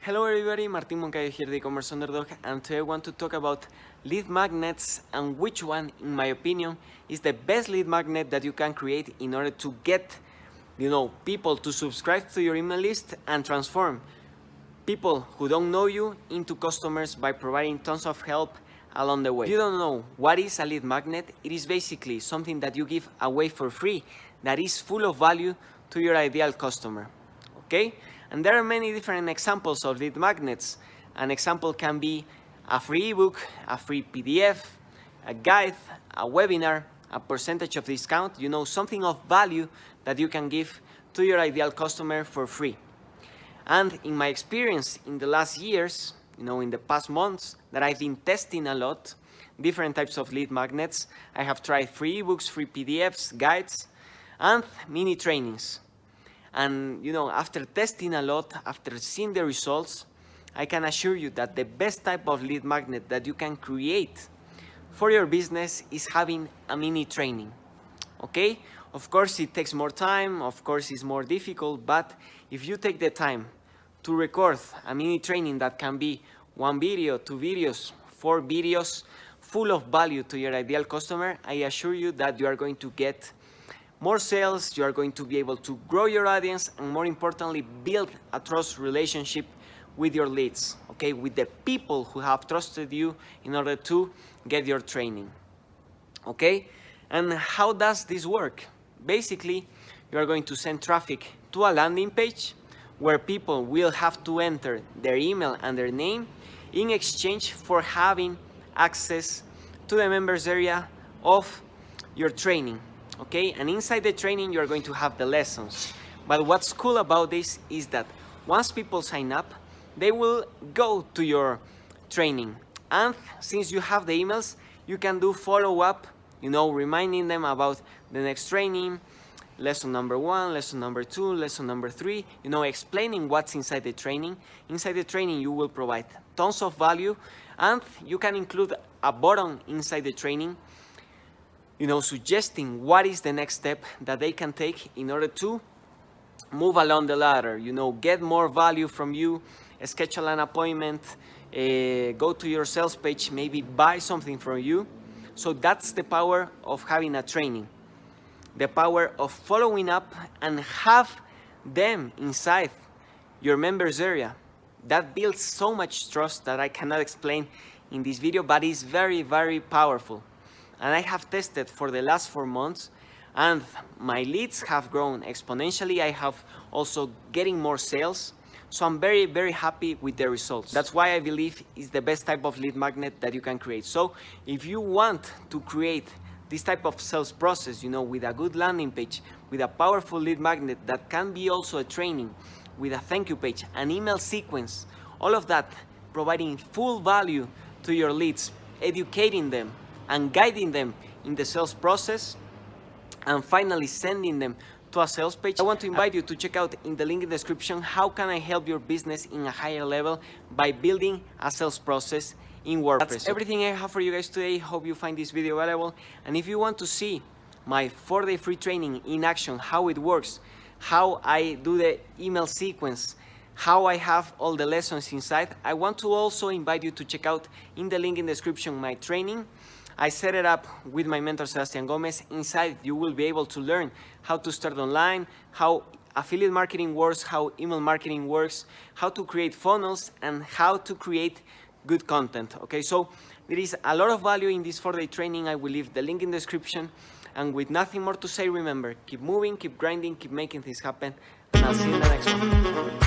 Hello everybody, Martin Moncayo here, the e-commerce underdog, and today I want to talk about lead magnets and which one, in my opinion, is the best lead magnet that you can create in order to get, people to subscribe to your email list and transform people who don't know you into customers by providing tons of help along the way. If you don't know what is a lead magnet, it is basically something that you give away for free that is full of value to your ideal customer. Okay? And there are many different examples of lead magnets. An example can be a free ebook, a free PDF, a guide, a webinar, a percentage of discount, something of value that you can give to your ideal customer for free. And in my experience in the last years, in the past months that I've been testing a lot, different types of lead magnets, I have tried free ebooks, free PDFs, guides, and mini trainings. And after testing a lot, after seeing the results, I can assure you that the best type of lead magnet that you can create for your business is having a mini training. Okay? Of course, it takes more time, of course, it's more difficult, but if you take the time to record a mini training that can be 1 video, 2 videos, 4 videos, full of value to your ideal customer, I assure you that you are going to get more sales, you are going to be able to grow your audience, and more importantly, build a trust relationship with your leads, okay, with the people who have trusted you in order to get your training, okay? And how does this work? Basically, you are going to send traffic to a landing page where people will have to enter their email and their name in exchange for having access to the members area of your training. Okay, and inside the training you're going to have the lessons. But what's cool about this is that once people sign up, they will go to your training. And since you have the emails, you can do follow-up, reminding them about the next training, lesson number 1, lesson number 2, lesson number 3, explaining what's inside the training. Inside the training you will provide tons of value, and you can include a button inside the training suggesting what is the next step that they can take in order to move along the ladder, get more value from you, schedule an appointment, go to your sales page, maybe buy something from you. So that's the power of having a training, the power of following up and have them inside your members area. That builds so much trust that I cannot explain in this video, but it's very, very powerful. And I have tested for the last 4 months, and my leads have grown exponentially. I have also getting more sales. So I'm very, very happy with the results. That's why I believe it's the best type of lead magnet that you can create. So if you want to create this type of sales process, with a good landing page, with a powerful lead magnet that can be also a training, with a thank you page, an email sequence, all of that, providing full value to your leads, educating them, and guiding them in the sales process, and finally sending them to a sales page, I want to invite you to check out in the link in the description how can I help your business in a higher level by building a sales process in WordPress. That's everything I have for you guys today. Hope you find this video valuable, and if you want to see my 4-day free training in action, how it works, how I do the email sequence, how I have all the lessons inside, I want to also invite you to check out in the link in the description my training. I set it up with my mentor Sebastian Gomez. Inside you will be able to learn how to start online, how affiliate marketing works, how email marketing works, how to create funnels, and how to create good content. Okay, so there is a lot of value in this 4-day training. I will leave the link in the description. And with nothing more to say, remember, keep moving, keep grinding, keep making things happen, and I'll see you in the next one.